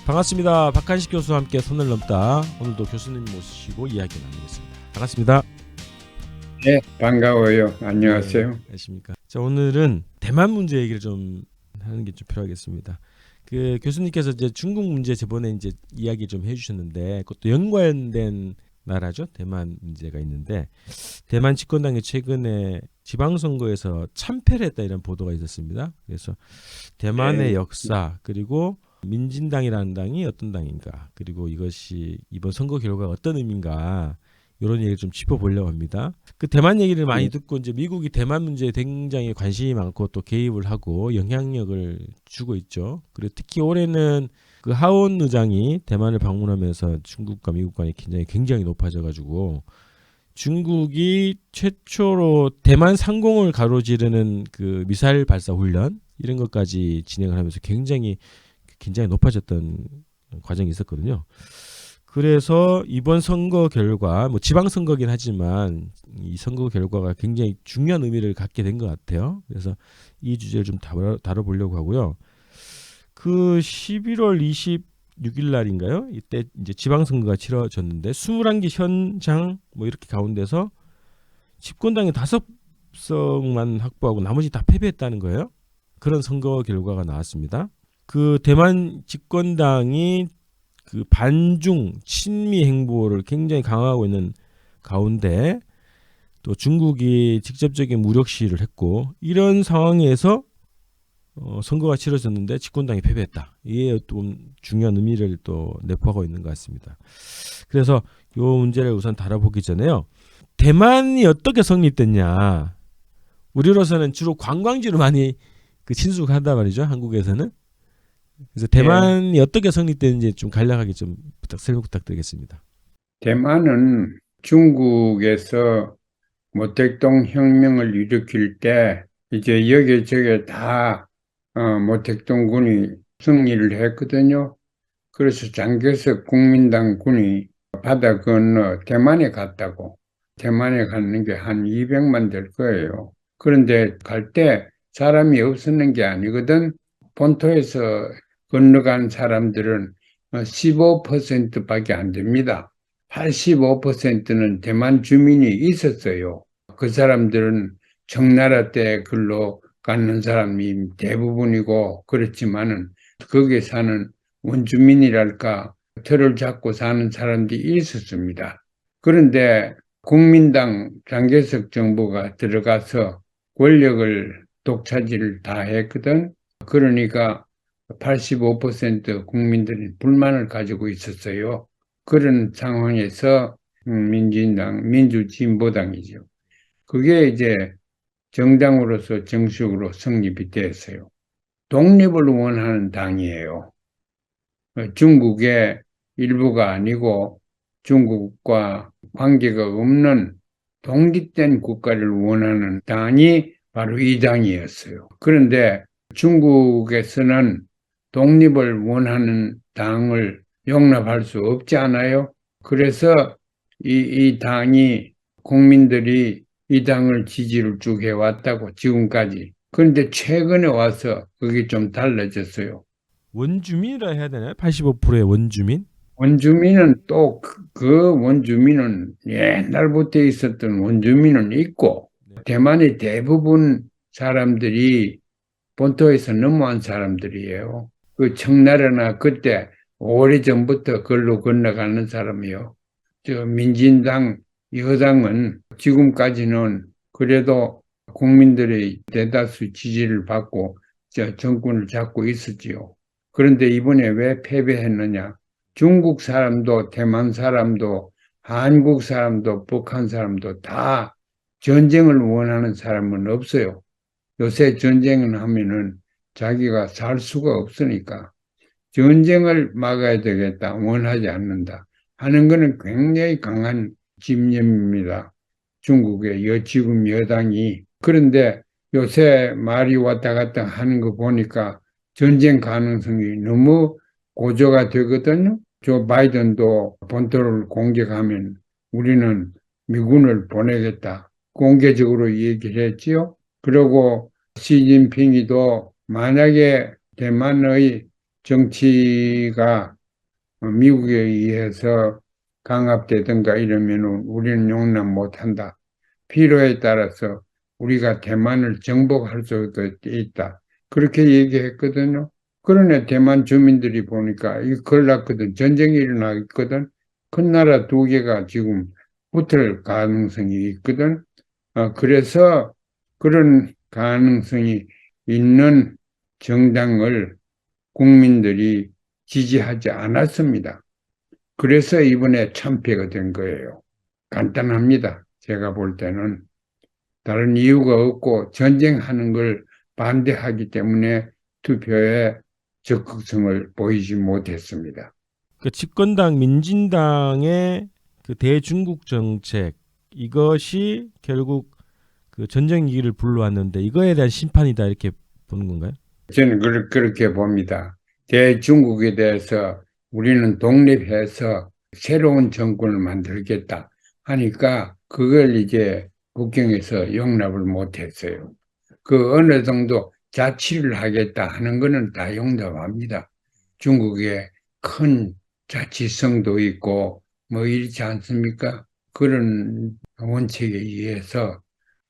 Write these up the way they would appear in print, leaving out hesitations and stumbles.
반갑습니다. 박한식 교수와 함께 선을 넘다. 오늘도 교수님 모시고 이야기 나누겠습니다. 반갑습니다. 네, 반가워요. 네, 안녕하세요. 안녕하십니까. 자, 오늘은 대만 문제 얘기를 좀 하는 게 좀 필요하겠습니다. 그 교수님께서 이제 중국 문제 저번에 이제 이야기 좀 해주셨는데 그것도 연관된 나라죠. 대만 문제가 있는데 대만 집권당이 최근에 지방선거에서 참패를 했다 이런 보도가 있었습니다. 그래서 대만의 네, 역사 그리고 민진당이라는 당이 어떤 당인가 그리고 이것이 이번 선거 결과가 어떤 의미인가 이런 얘기를 좀 짚어보려고 합니다. 그 대만 얘기를 많이 네, 듣고 이제 미국이 대만 문제에 굉장히 관심이 많고 또 개입을 하고 영향력을 주고 있죠. 그리고 특히 올해는 그 하원 의장이 대만을 방문하면서 중국과 미국 간의 긴장이 굉장히 높아져가지고 중국이 최초로 대만 상공을 가로지르는 그 미사일 발사 훈련 이런 것까지 진행을 하면서 굉장히 긴장이 높아졌던 과정이 있었거든요. 그래서 이번 선거 결과 뭐 지방선거긴 하지만 이 선거 결과가 굉장히 중요한 의미를 갖게 된 것 같아요. 그래서 이 주제를 좀 다뤄보려고 하고요. 그 11월 26일 날인가요? 이때 이제 지방선거가 치러졌는데 21개 현장 뭐 이렇게 가운데서 집권당이 5석만 확보하고 나머지 다 패배했다는 거예요. 그런 선거 결과가 나왔습니다. 그 대만 집권당이 그 반중 친미 행보를 굉장히 강화하고 있는 가운데 또 중국이 직접적인 무력 시위를 했고 이런 상황에서 선거가 치러졌는데 집권당이 패배했다. 이게 좀 중요한 의미를 또 내포하고 있는 것 같습니다. 그래서 이 문제를 우선 다뤄보기 전에요. 대만이 어떻게 성립됐냐. 우리로서는 주로 관광지로 많이 그 친숙하단 말이죠. 한국에서는. 그래서 예, 대만이 어떻게 성립됐는지 좀 간략하게 좀 설명 부탁드리겠습니다. 대만은 중국에서 모택동 혁명을 일으킬 때 이제 여기저기 다 모택동군이 승리를 했거든요. 그래서 장개석 국민당 군이 바다 건너 대만에 갔다고. 대만에 가는 게 한 200만 될 거예요. 그런데 갈 때 사람이 없었는 게 아니거든. 본토에서 건너간 사람들은 15%밖에 안 됩니다. 85%는 대만 주민이 있었어요. 그 사람들은 청나라 때 글로 가는 사람이 대부분이고 그렇지만은 거기에 사는 원주민이랄까 터를 잡고 사는 사람들이 있었습니다. 그런데 국민당 장개석 정부가 들어가서 권력을 독차지를 다 했거든. 그러니까 85% 국민들이 불만을 가지고 있었어요. 그런 상황에서 민진당, 민주진보당이죠. 그게 이제 정당으로서 정식으로 성립이 됐어요. 독립을 원하는 당이에요. 중국의 일부가 아니고 중국과 관계가 없는 독립된 국가를 원하는 당이 바로 이 당이었어요. 그런데 중국에서는 독립을 원하는 당을 용납할 수 없지 않아요? 그래서 이 당이 국민들이 이 당을 지지를 쭉 해왔다고 지금까지. 그런데 최근에 와서 그게 좀 달라졌어요. 원주민이라 해야 되나요? 85%의 원주민? 원주민은 또 그 원주민은 옛날부터 있었던 원주민은 있고 네. 대만의 대부분 사람들이 본토에서 넘어온 사람들이에요. 그 청나라나 그때 오래전부터 걸로 건너가는 사람이요. 저 민진당 여당은 지금까지는 그래도 국민들의 대다수 지지를 받고 저 정권을 잡고 있었지요. 그런데 이번에 왜 패배했느냐? 중국 사람도 대만 사람도 한국 사람도 북한 사람도 다 전쟁을 원하는 사람은 없어요. 요새 전쟁을 하면은 자기가 살 수가 없으니까 전쟁을 막아야 되겠다, 원하지 않는다 하는 것은 굉장히 강한 집념입니다. 중국의 지금 여당이. 그런데 요새 말이 왔다 갔다 하는 거 보니까 전쟁 가능성이 너무 고조가 되거든요. 조 바이든도 본토를 공격하면 우리는 미군을 보내겠다. 공개적으로 얘기를 했지요. 그리고 시진핑이도 만약에 대만의 정치가 미국에 의해서 강압되든가 이러면 우리는 용납 못한다. 필요에 따라서 우리가 대만을 정복할 수도 있다. 그렇게 얘기했거든요. 그러네 대만 주민들이 보니까 이 큰일 났거든. 전쟁이 일어나거든. 큰 나라 두 개가 지금 붙을 가능성이 있거든. 그래서 그런 가능성이 있는 정당을 국민들이 지지하지 않았습니다. 그래서 이번에 참패가 된 거예요. 간단합니다. 제가 볼 때는 다른 이유가 없고 전쟁하는 걸 반대하기 때문에 투표에 적극성을 보이지 못했습니다. 그 집권당 민진당의 그 대중국 정책 이것이 결국 그 전쟁 위기를 불러왔는데 이거에 대한 심판이다 이렇게 보는 건가요? 저는 그렇게 봅니다. 대중국에 대해서 우리는 독립해서 새로운 정권을 만들겠다 하니까 그걸 이제 북경에서 용납을 못했어요. 그 어느 정도 자치를 하겠다 하는 거는 다 용납합니다. 중국에 큰 자치성도 있고 뭐 이렇지 않습니까? 그런 원칙에 의해서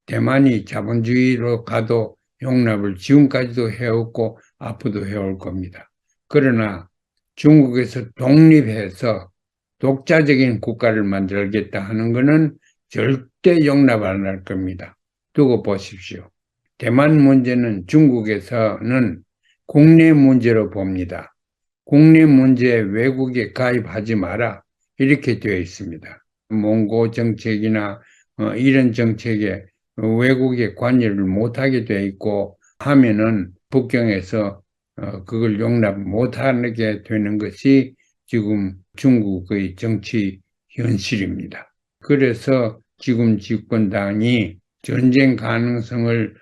대만이 자본주의로 가도 용납을 지금까지도 해왔고 앞으로도 해올 겁니다. 그러나 중국에서 독립해서 독자적인 국가를 만들겠다 하는 것은 절대 용납 안 할 겁니다. 두고 보십시오. 대만 문제는 중국에서는 국내 문제로 봅니다. 국내 문제에 외국에 가입하지 마라 이렇게 되어 있습니다. 몽고 정책이나 이런 정책에 외국에 관여를 못하게 되어 있고 하면은 북경에서 그걸 용납 못하게 되는 것이 지금 중국의 정치 현실입니다. 그래서 지금 집권당이 전쟁 가능성을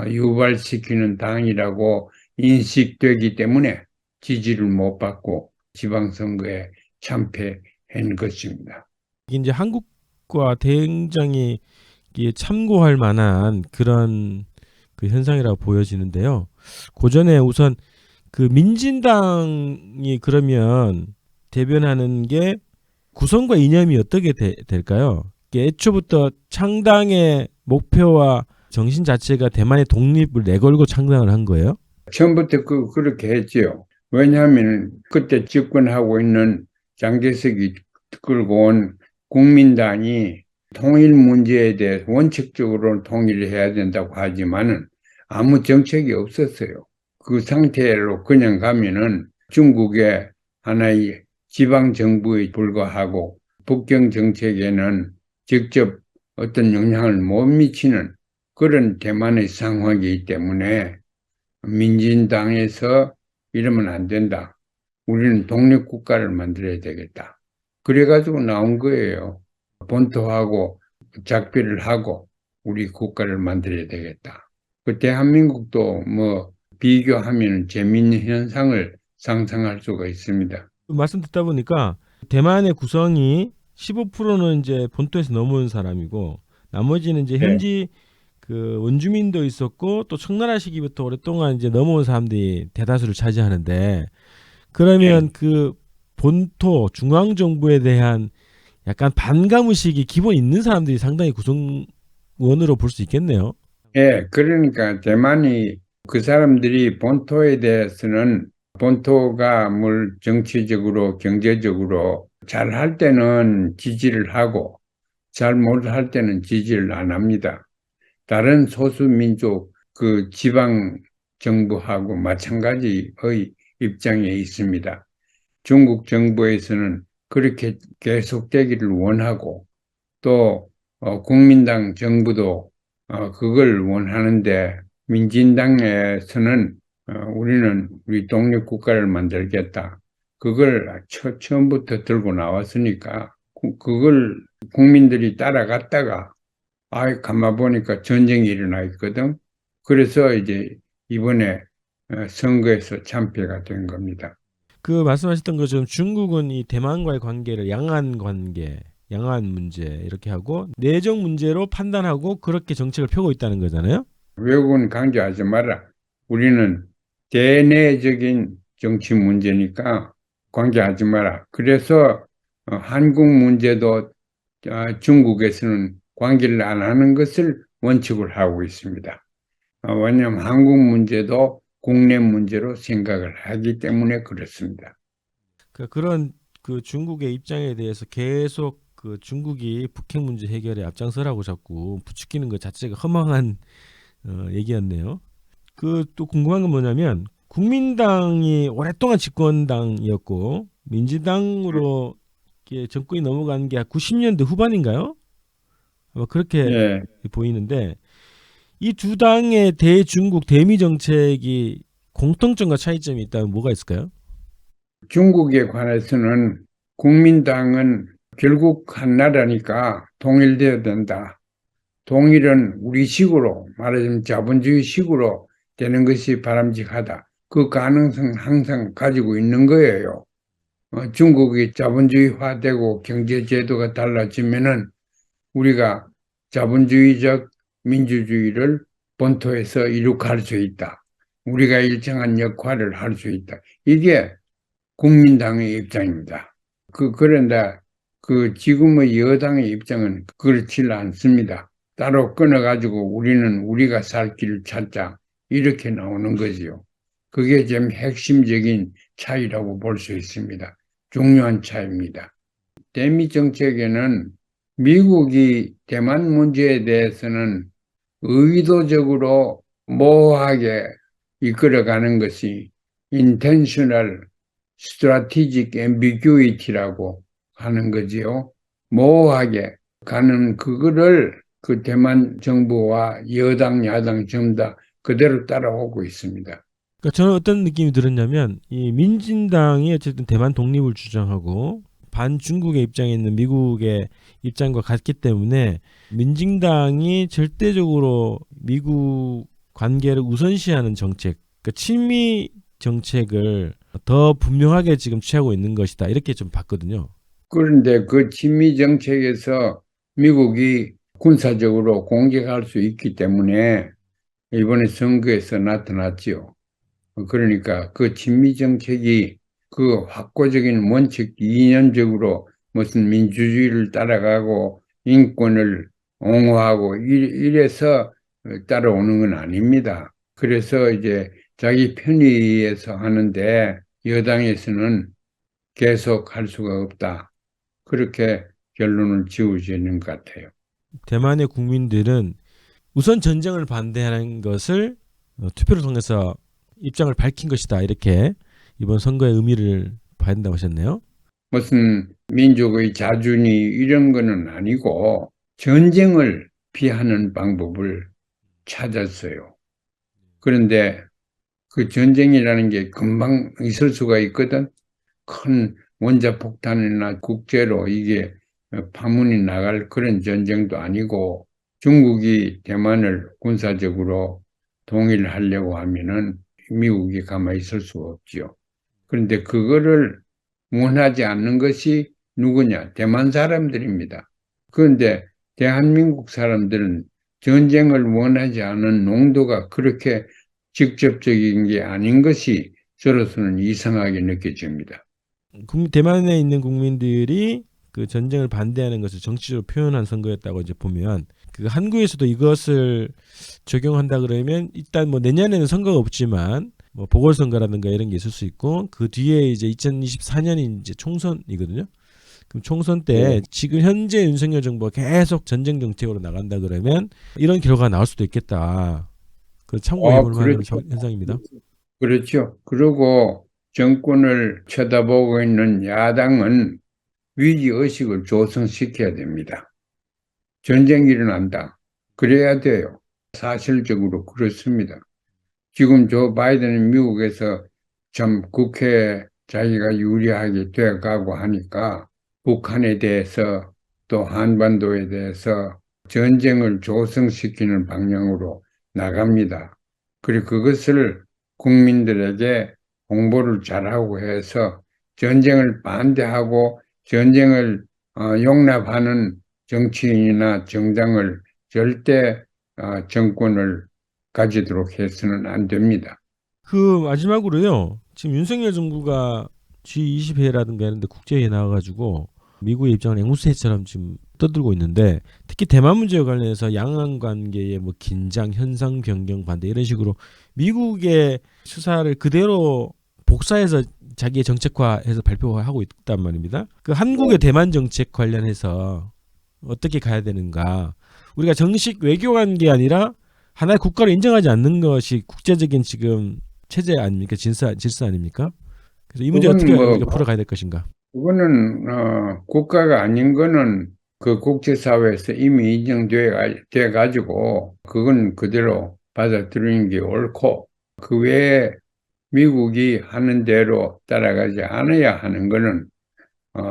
유발시키는 당이라고 인식되기 때문에 지지를 못 받고 지방선거에 참패한 것입니다. 이제 한국과 굉장히 참고할 만한 그런 그 현상이라고 보여지는데요. 고전에 우선 그 민진당이 그러면 대변하는 게 구성과 이념이 어떻게 될까요? 애초부터 창당의 목표와 정신 자체가 대만의 독립을 내걸고 창당을 한 거예요? 처음부터 그렇게 했지요. 왜냐하면 그때 집권하고 있는 장개석이 끌고 온 국민당이 통일 문제에 대해 원칙적으로 통일을 해야 된다고 하지만은 아무 정책이 없었어요. 그 상태로 그냥 가면은 중국의 하나의 지방 정부에 불과하고 북경 정책에는 직접 어떤 영향을 못 미치는 그런 대만의 상황이기 때문에 민진당에서 이러면 안 된다. 우리는 독립국가를 만들어야 되겠다. 그래가지고 나온 거예요. 본토하고 작별을 하고 우리 국가를 만들어야 되겠다. 그 대한민국도 뭐 비교하면 재미있는 현상을 상상할 수가 있습니다. 말씀 듣다 보니까 대만의 구성이 15%는 이제 본토에서 넘어온 사람이고 나머지는 이제 네. 현지 그 원주민도 있었고 또 청나라 시기부터 오랫동안 이제 넘어온 사람들이 대다수를 차지하는데 그러면 네. 그 본토 중앙 정부에 대한 약간 반감 의식이 기본 있는 사람들이 상당히 구성원으로 볼 수 있겠네요. 예, 그러니까 대만이 그 사람들이 본토에 대해서는 본토가 뭘 정치적으로 경제적으로 잘 할 때는 지지를 하고 잘 못할 때는 지지를 안 합니다. 다른 소수민족 그 지방 정부하고 마찬가지의 입장에 있습니다. 중국 정부에서는 그렇게 계속되기를 원하고 또 국민당 정부도 그걸 원하는데 민진당에서는 우리는 우리 독립국가를 만들겠다. 그걸 처음부터 들고 나왔으니까 그걸 국민들이 따라갔다가 가만 보니까 전쟁이 일어나 있거든. 그래서 이제 이번에 선거에서 참패가 된 겁니다. 그 말씀하셨던 것처럼 중국은 이 대만과의 관계를 양안 관계, 양안 문제 이렇게 하고 내정 문제로 판단하고 그렇게 정책을 펴고 있다는 거잖아요. 외국은 강조하지 마라. 우리는 대내적인 정치 문제니까 관계하지 마라. 그래서 한국 문제도 중국에서는 관계를 안 하는 것을 원칙을 하고 있습니다. 왜냐하면 한국 문제도 국내 문제로 생각을 하기 때문에 그렇습니다. 그런 그 중국의 입장에 대해서 계속 그 중국이 북핵 문제 해결에 앞장서라고 자꾸 부추기는 것 자체가 허망한 얘기였네요. 그 또 궁금한 건 뭐냐면 국민당이 오랫동안 집권당이었고 민주당으로 이렇게 정권이 넘어간 게 90년대 후반인가요? 아마 그렇게 예, 보이는데 이 두 당의 대중국 대미 정책이 공통점과 차이점이 있다면 뭐가 있을까요? 중국에 관해서는 국민당은 결국 한 나라니까 통일되어야 된다. 통일은 우리식으로 말하자면 자본주의식으로 되는 것이 바람직하다. 그 가능성 항상 가지고 있는 거예요. 중국이 자본주의화되고 경제제도가 달라지면은 우리가 자본주의적 민주주의를 본토에서 이룩할 수 있다. 우리가 일정한 역할을 할 수 있다. 이게 국민당의 입장입니다. 그런데 지금의 여당의 입장은 그렇지 않습니다. 따로 끊어가지고 우리는 우리가 살 길을 찾자. 이렇게 나오는 거지요. 그게 좀 핵심적인 차이라고 볼 수 있습니다. 중요한 차이입니다. 대미 정책에는 미국이 대만 문제에 대해서는 의도적으로 모호하게 이끌어가는 것이 intentional strategic ambiguity라고 하는 거지요. 모호하게 가는 그거를 그 대만 정부와 여당, 야당 전부 다 그대로 따라오고 있습니다. 그러니까 저는 어떤 느낌이 들었냐면 이 민진당이 어쨌든 대만 독립을 주장하고 반중국의 입장에 있는 미국의 입장과 같기 때문에 민진당이 절대적으로 미국 관계를 우선시하는 정책, 그러니까 친미 정책을 더 분명하게 지금 취하고 있는 것이다. 이렇게 좀 봤거든요. 그런데 그 친미 정책에서 미국이 군사적으로 공격할 수 있기 때문에 이번에 선거에서 나타났지요. 그러니까 그 친미 정책이 그 확고적인 원칙 이념적으로 무슨 민주주의를 따라가고 인권을 옹호하고 이래서 따라오는 건 아닙니다. 그래서 이제 자기 편의에서 하는데 여당에서는 계속 할 수가 없다. 그렇게 결론을 지어지는 것 같아요. 대만의 국민들은 우선 전쟁을 반대하는 것을 투표를 통해서 입장을 밝힌 것이다. 이렇게 이번 선거의 의미를 봐야 된다고 하셨네요. 무슨 민족의 자준이 이런 거는 아니고 전쟁을 피하는 방법을 찾았어요. 그런데 그 전쟁이라는 게 금방 있을 수가 있거든. 큰 원자폭탄이나 국제로 이게 파문이 나갈 그런 전쟁도 아니고 중국이 대만을 군사적으로 동일하려고 하면은 미국이 가만히 있을 수 없지요. 그런데 그거를 원하지 않는 것이 누구냐? 대만 사람들입니다. 그런데 대한민국 사람들은 전쟁을 원하지 않은 농도가 그렇게 직접적인 게 아닌 것이 저로서는 이상하게 느껴집니다. 대만에 있는 국민들이 그 전쟁을 반대하는 것을 정치적으로 표현한 선거였다고 이제 보면 그 한국에서도 이것을 적용한다 그러면 일단 뭐 내년에는 선거가 없지만 뭐 보궐선거라든가 이런 게 있을 수 있고 그 뒤에 이제 2024년이 이제 총선이거든요. 그럼 총선 때 예. 지금 현재 윤석열 정부가 계속 전쟁 정책으로 나간다 그러면 이런 결과가 나올 수도 있겠다. 그 참고해 볼 만한 그렇죠. 현상입니다. 그렇죠. 그리고 정권을 쳐다보고 있는 야당은 위기의식을 조성시켜야 됩니다. 전쟁이 일어난다. 그래야 돼요. 사실적으로 그렇습니다. 지금 조 바이든은 미국에서 참 국회에 자기가 유리하게 되어가고 하니까 북한에 대해서 또 한반도에 대해서 전쟁을 조성시키는 방향으로 나갑니다. 그리고 그것을 국민들에게 홍보를 잘하고 해서 전쟁을 반대하고 전쟁을 용납하는 정치인이나 정당을 절대 정권을 가지도록 해서는 안 됩니다. 그 마지막으로요. 지금 윤석열 정부가 G20회라든가 이런 데 국제회의에 나와가지고 미국의 입장을 앵무새처럼 지금 떠들고 있는데, 특히 대만 문제와 관련해서 양안 관계의 뭐 긴장, 현상 변경 반대 이런 식으로 미국의 수사를 그대로 복사해서 자기의 정책화해서 발표하고 있단 말입니다. 그 한국의 대만 정책 관련해서 어떻게 가야 되는가? 우리가 정식 외교 관계 아니라 하나의 국가를 인정하지 않는 것이 국제적인 지금 체제 아닙니까? 질서 아닙니까? 그래서 이 문제 그건 어떻게 뭐, 우리가 풀어가야 될 것인가? 그거는, 국가가 아닌 거는 그 국제사회에서 이미 인정돼 가지고, 그건 그대로 받아들이는 게 옳고, 그 외에 미국이 하는 대로 따라가지 않아야 하는 거는,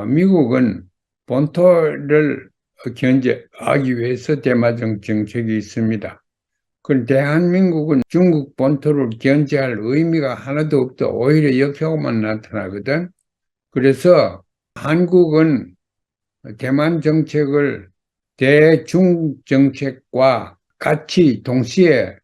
미국은 본토를 견제하기 위해서 대마적 정책이 있습니다. 그 대한민국은 중국 본토를 견제할 의미가 하나도 없다. 오히려 역효과만 나타나거든. 그래서 한국은 대만 정책을 대중 정책과 같이 동시에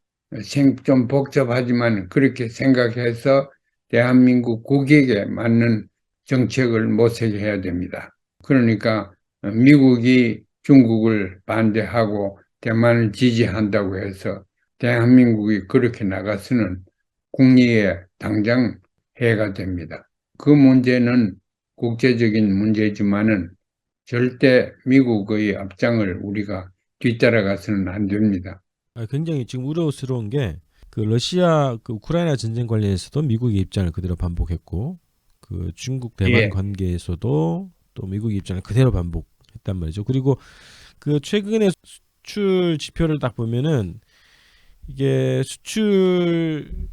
좀 복잡하지만 그렇게 생각해서 대한민국 국익에 맞는 정책을 모색해야 해야 됩니다. 그러니까 미국이 중국을 반대하고 대만을 지지한다고 해서 대한민국이 그렇게 나가서는 국리에 당장 해가 됩니다. 그 문제는 국제적인 문제지만은 절대 미국의 앞장을 우리가 뒤따라가서는 안 됩니다. 굉장히 지금 우려스러운 게, 그 러시아 그 우크라이나 전쟁 관련해서도 미국의 입장을 그대로 반복했고, 그 중국 대만 예, 관계에서도 또 미국의 입장을 그대로 반복했단 말이죠. 그리고 그 최근에 수출 지표를 딱 보면은 이게 수출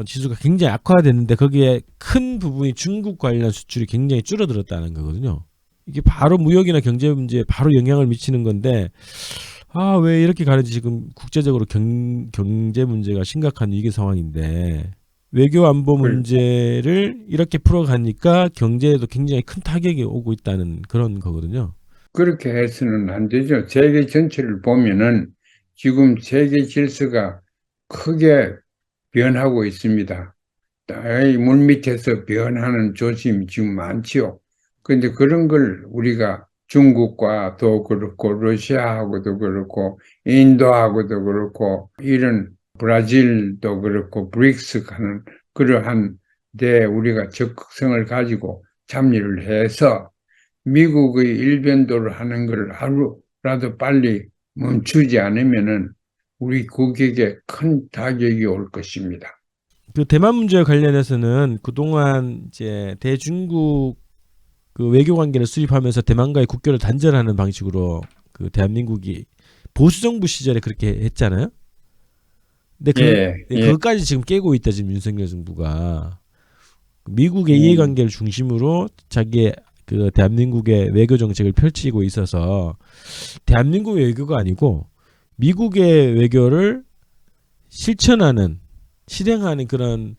지수가 굉장히 악화됐는데, 거기에 큰 부분이 중국 관련 수출이 굉장히 줄어들었다는 거거든요. 이게 바로 무역이나 경제 문제에 바로 영향을 미치는 건데, 왜 이렇게 가는지. 지금 국제적으로 경제 문제가 심각한 위기 상황인데 외교 안보 그- 문제를 이렇게 풀어가니까 경제에도 굉장히 큰 타격이 오고 있다는 그런 거거든요. 그렇게 해서는 안 되죠. 세계 전체를 보면은 지금 세계 질서가 크게 변하고 있습니다. 이 물밑에서 변하는 조짐이 지금 많지요. 그런데 그런 걸 우리가 중국과도 그렇고 러시아하고도 그렇고 인도하고도 그렇고 이런 브라질도 그렇고 브릭스 하는 그러한 데 우리가 적극성을 가지고 참여를 해서 미국의 일변도를 하는 걸 하루라도 빨리 멈추지 않으면은 우리 국익에 큰 타격이 올 것입니다. 그 대만 문제와 관련해서는 그동안 이제 대중국 그 외교 관계를 수립하면서 대만과의 국교를 단절하는 방식으로 그 대한민국이 보수 정부 시절에 그렇게 했잖아요. 근데 예, 예. 그것까지 지금 깨고 있다, 지금 윤석열 정부가. 미국의 음. 이해관계를 중심으로 자기의 그 대한민국의 외교 정책을 펼치고 있어서, 대한민국의 외교가 아니고 미국의 외교를 실천하는, 실행하는 그런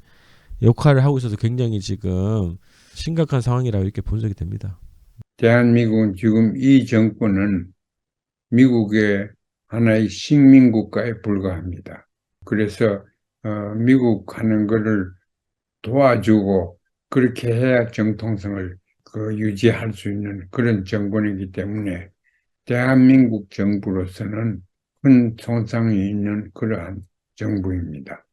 역할을 하고 있어서 굉장히 지금 심각한 상황이라고 이렇게 분석이 됩니다. 대한민국은 지금 이 정권은 미국의 하나의 식민국가에 불과합니다. 그래서 미국 하는 거를 도와주고 그렇게 해야 정통성을 유지할 수 있는 그런 정권이기 때문에 대한민국 정부로서는 큰 손상이 있는 그러한 정부입니다.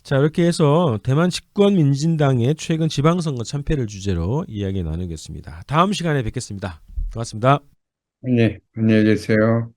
자, 이렇게 해서 대만 집권민진당의 최근 지방선거 참패를 주제로 이야기 나누겠습니다. 다음 시간에 뵙겠습니다. 고맙습니다. 네, 안녕히 계세요.